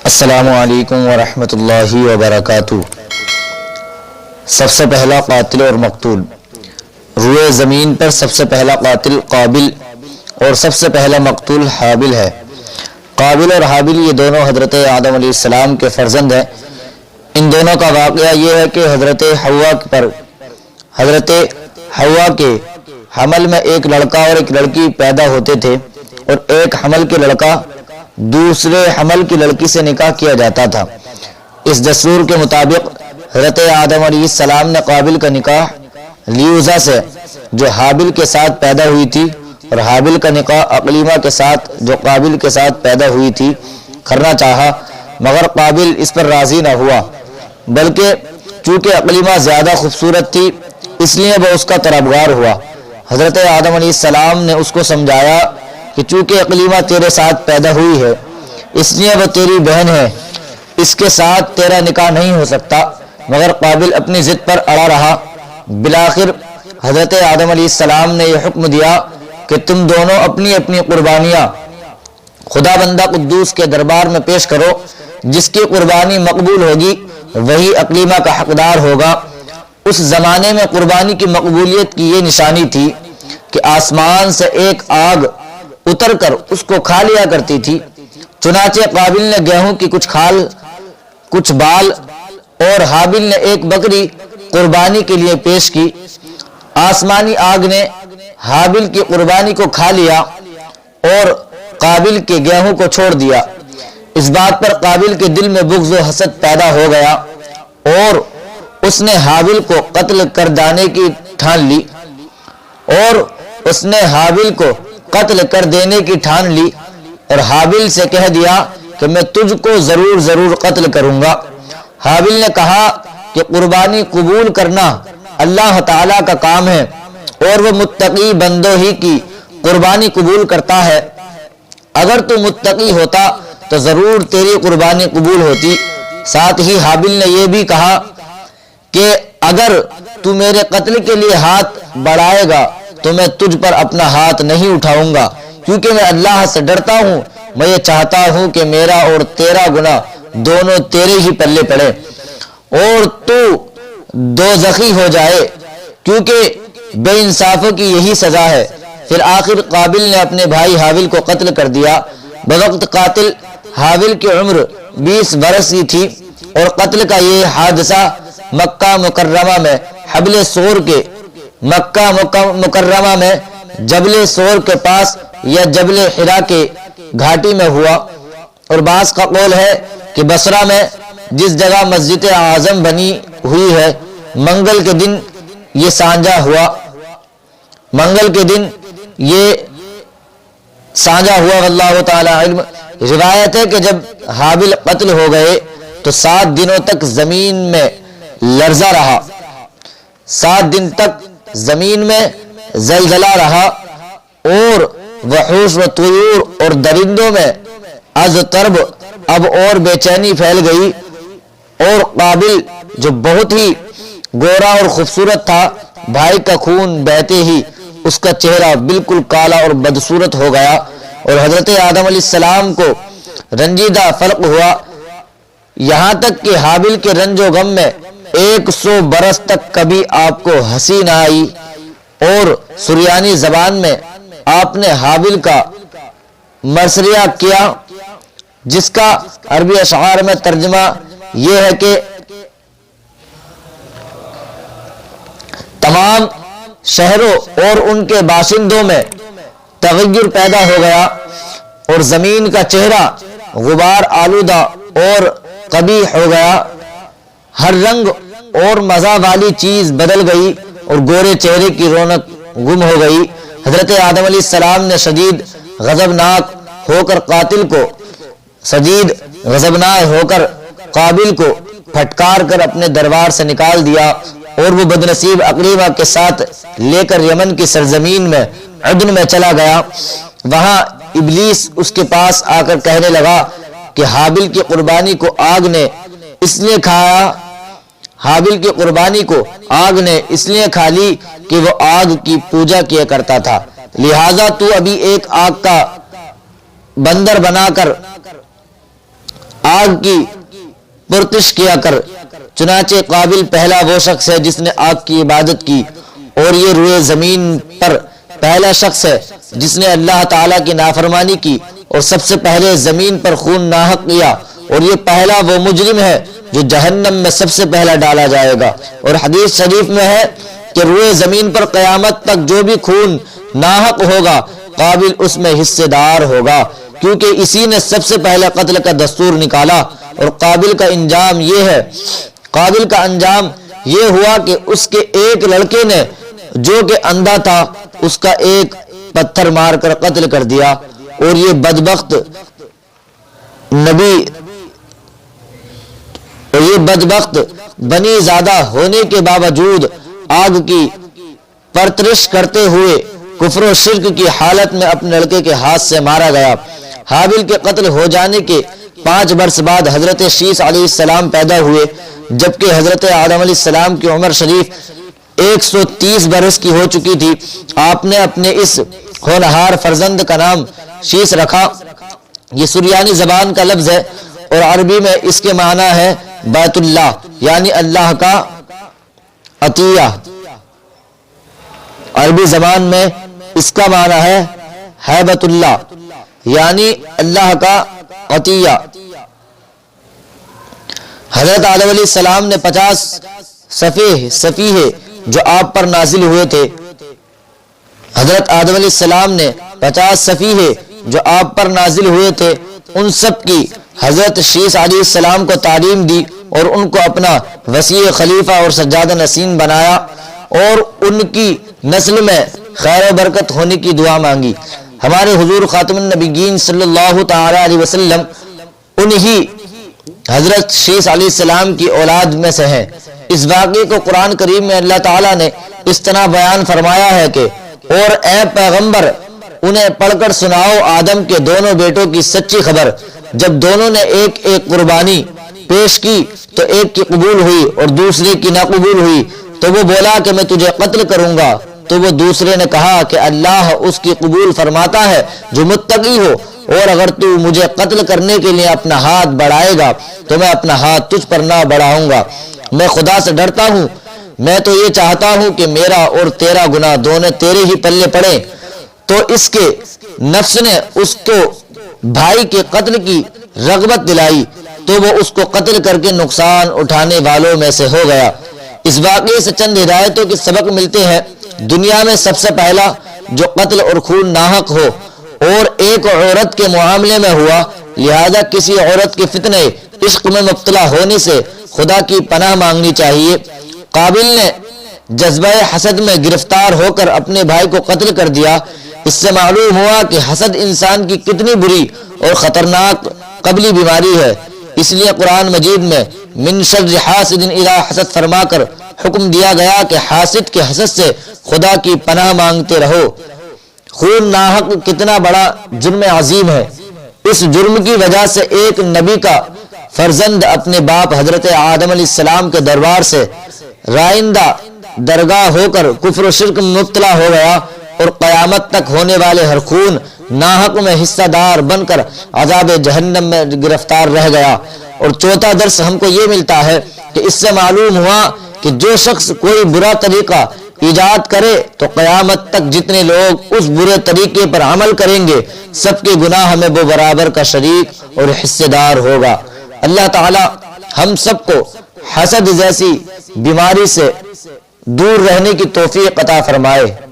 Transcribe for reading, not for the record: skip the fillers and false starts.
السلام علیکم ورحمۃ اللہ وبرکاتہ۔ سب سے پہلا قاتل اور مقتول۔ روئے زمین پر سب سے پہلا قاتل قابل اور سب سے پہلا مقتول حابل ہے۔ قابل اور حابل یہ دونوں حضرت آدم علیہ السلام کے فرزند ہیں۔ ان دونوں کا واقعہ یہ ہے کہ حضرت حوا کے حمل میں ایک لڑکا اور ایک لڑکی پیدا ہوتے تھے، اور ایک حمل کے لڑکا دوسرے حمل کی لڑکی سے نکاح کیا جاتا تھا۔ اس دستور کے مطابق حضرت آدم علیہ السلام نے قابل کا نکاح لیوزا سے جو حابل کے ساتھ پیدا ہوئی تھی، اور حابل کا نکاح اقلیمہ کے ساتھ جو قابل کے ساتھ پیدا ہوئی تھی کرنا چاہا، مگر قابل اس پر راضی نہ ہوا، بلکہ چونکہ اقلیمہ زیادہ خوبصورت تھی اس لیے وہ اس کا طلبگار ہوا۔ حضرت آدم علیہ السلام نے اس کو سمجھایا کہ چونکہ اقلیمہ تیرے ساتھ پیدا ہوئی ہے اس لیے وہ تیری بہن ہے، اس کے ساتھ تیرا نکاح نہیں ہو سکتا، مگر قابل اپنی ضد پر اڑا رہا۔ بالآخر حضرت آدم علیہ السلام نے یہ حکم دیا کہ تم دونوں اپنی اپنی قربانیاں خدا بندہ قدوس کے دربار میں پیش کرو، جس کی قربانی مقبول ہوگی وہی اقلیمہ کا حقدار ہوگا۔ اس زمانے میں قربانی کی مقبولیت کی یہ نشانی تھی کہ آسمان سے ایک آگ اتر کر اس کو کھا لیا کرتی تھی۔ چنانچہ قابل نے گیہوں کی کچھ کھال، کچھ بال، اور حابل نے ایک بکری قربانی کے لیے پیش کی۔ آسمانی آگ نے حابل کی قربانی کو کھا لیا اور قابل کے گیہوں کو چھوڑ دیا۔ اس بات پر قابل کے دل میں بغض و حسد پیدا ہو گیا اور اس نے حابل کو قتل کر دینے کی ٹھان لی اور حابل سے کہہ دیا کہ میں تجھ کو ضرور قتل کروں گا۔ حابل نے کہا کہ قربانی قبول کرنا اللہ تعالیٰ کا کام ہے اور وہ متقی بندوں ہی کی قربانی قبول کرتا ہے۔ اگر تو متقی ہوتا تو ضرور تیری قربانی قبول ہوتی۔ ساتھ ہی حابل نے یہ بھی کہا کہ اگر تو میرے قتل کے لیے ہاتھ بڑھائے گا تو میں تجھ پر اپنا ہاتھ نہیں اٹھاؤں گا، کیونکہ میں اللہ سے ڈرتا ہوں۔ میں یہ چاہتا ہوں کہ میرا اور تیرا گناہ دونوں تیرے ہی پلے پڑے اور تو دوزخی ہو جائے، کیونکہ بے انصافوں کی یہی سزا ہے۔ پھر آخر قابل نے اپنے بھائی حابل کو قتل کر دیا۔ بوقت قاتل حابل کی عمر 20 برس کی تھی، اور قتل کا یہ حادثہ مکہ مکرمہ میں جبل سور کے پاس یا جبل حرا کے گھاٹی میں ہوا۔ اور بعض کا قول ہے کہ بصرہ میں جس جگہ مسجد اعظم بنی ہوئی ہے، منگل کے دن یہ سانجہ ہوا۔ واللہ تعالی علم۔ روایت ہے کہ جب حابل قتل ہو گئے تو 7 دنوں تک زمین میں لرزہ رہا، 7 دن تک زمین میں زلزلہ رہا، اور وحوش و طیور اور درندوں میں از طرب اب اور بے چینی پھیل گئی، اور قابل جو بہت ہی گورا اور خوبصورت تھا، بھائی کا خون بہتے ہی اس کا چہرہ بالکل کالا اور بدصورت ہو گیا، اور حضرت آدم علیہ السلام کو رنجیدہ فرق ہوا، یہاں تک کہ حابل کے رنج و غم میں 100 برس تک کبھی آپ کو ہنسی نہ آئی۔ اور سریانی زبان میں آپ نے حابل کا مرثیہ کیا، جس کا عربی اشعار میں ترجمہ یہ ہے کہ تمام شہروں اور ان کے باشندوں میں تغیر پیدا ہو گیا، اور زمین کا چہرہ غبار آلودہ اور قبیح ہو گیا، ہر رنگ اور مزہ والی چیز بدل گئی اور گورے چہرے کی رونق گم ہو گئی۔ حضرت آدم علیہ السلام نے شدید غضبناک ہو کر قابل کو پھٹکار کر اپنے دربار سے نکال دیا، اور وہ بدنصیب اقلیمہ کے ساتھ لے کر یمن کی سرزمین میں عدن میں چلا گیا۔ وہاں ابلیس اس کے پاس آ کر کہنے لگا کہ حابل کی قربانی کو آگ نے اس لیے کھا لی کہ وہ آگ کی پوجا کیا کرتا تھا، لہذا تو ابھی ایک آگ کا بندر بنا کر आग की पुरतिश किया कर। चुनाचे काबिल पहला वो शख्स है जिसने आग की इबादत की, और ये रुए ज़मीन पर पहला शख्स है जिसने अल्लाह ताला की नाफरमानी की और सबसे पहले ज़मीन पर खून नाहक किया, और ये पहला वो मुजरिम है जो जहन्नम में सबसे पहला डाला जाएगा। और हदीस शरीफ में है कि रुए ज़मीन पर क़यामत तक जो भी खून नाहक होगा काबिल उसमें हिस्सेदार होगा, क्योंकि इसी ने सबसे पहले कत्ल का दस्तूर निकाला। और काबिल का अंजाम ये है, काबिल का अंजाम ये हुआ कि उसके एक लड़के ने जो कि अंधा था उसका एक पत्थर मारकर कत्ल कर दिया, और ये बदबख्त नबी और ये बदबख्त बनी ज़्यादा होने के बावजूद आग की परतरिश करते हुए कुफ्र और शिर्क की हालत में अपने लड़के के हाथ से मारा गया। हाबिल के कत्ल हो जाने के 5 वर्ष बाद हजरत शीस अलैहिस्सलाम पैदा हुए, जबकि हजरत आदम अलैहिस्सलाम की उम्र शरीफ 130 बरस की हो चुकी थी। आपने अपने इस होनहार फर्जंद का नाम शीस रखा। ये सुरियानी जबान का लफ्ज है और अरबी में इसके माना है बैतुल्लाह, यानी अल्लाह का अतिया। अरबी जबान में इसका माना है हैबतुल्लाह, यानी अल्लाह का अतिया। हजरत आदम अलैहिस्सलाम ने 50 सफीहे जो आप पर नाजिल हुए थे, हजरत आदम अलैहिस्सलाम ने 50 सफीहे जो आप पर नाजिल हुए थे, उन सब की हजरत शीस अलैहिस्सलाम को तालीम दी और उनको अपना वसी खलीफा और सज्जाद नसीन बनाया, और उनकी नस्ल में खैर बरकत होने की दुआ मांगी। हमारे हुजूर खातमुन नबीयीन सल्लल्लाहु तआला अलैहि वसल्लम उन्हीं हजरत शीस अलैहिस्सलाम की औलाद में से हैं। इस वाक़े को कुरान करीम में अल्लाह ताला ने इस तरह बयान फरमाया है कि और ए पैगंबर उन्हें पढ़कर सुनाओ आदम के दोनों बेटों की सच्ची खबर। जब दोनों ने एक एक कुर्बानी पेश की तो एक की कबूल हुई और दूसरे की नाकबूल हुई, तो वो बोला कि मैं तुझे कत्ल करूंगा, तो वो दूसरे ने कहा कि अल्लाह उसकी कबूल फरमाता है जो मुत्तकी हो, और अगर तू मुझे कत्ल करने के लिए अपना हाथ बढ़ाएगा तो मैं अपना हाथ तुझ पर ना बढ़ाऊंगा। मैं खुदा से डरता हूँ, मैं तो ये चाहता हूँ कि मेरा और तेरा गुनाह दोनों तेरे ही पल्ले पड़े। तो इसके नफ्स ने उसको भाई के कत्ल की रगबत दिलाई, तो वो उसको कत्ल करके नुकसान उठाने वालों में से हो गया। इस वाक़े से चंद हिदायतों के सबक मिलते हैं। दुनिया में सबसे पहला जो कत्ल और खून नाहक हो और एक औरत के मामले में हुआ, लिहाजा किसी औरत के फितने इश्क में मुब्तला होने से खुदा की पनाह मांगनी चाहिए। काबिल ने जज्बा हसद में गिरफ्तार होकर अपने भाई को कत्ल कर दिया। इससे मालूम हुआ कि हसद इंसान की कितनी बुरी और खतरनाक कबली बीमारी है। इसलिए कुरान मजीद में मिन शर्रि हासिदिन इज़ा हसद फरमाकर हुक्म दिया गया कि हासिद के हसद से खुदा की पनाह मांगते रहो। खून नाहक कितना बड़ा जुर्म अजीम है। इस जुर्म की वजह से एक नबी का फर्जंद अपने बाप हजरत आदम अलैहिस्सलाम के दरबार से राइंदा दरगाह होकर कुफ्र शिर्क में मुब्तला हो गया, और क़यामत तक होने वाले हर खून नाहक में हिस्सेदार बनकर अज़ाब जहन्नम में गिरफ्तार रह गया। और चौथा दर्स हमको ये मिलता है कि इससे मालूम हुआ कि जो शख्स कोई बुरा तरीका ईजाद करे तो क़यामत तक जितने लोग उस बुरे तरीके पर अमल करेंगे सबके गुनाह में वो बराबर का शरीक और हिस्सेदार होगा। अल्लाह ताला हम सबको हसद जैसी बीमारी से दूर रहने की तौफीक अता फरमाए।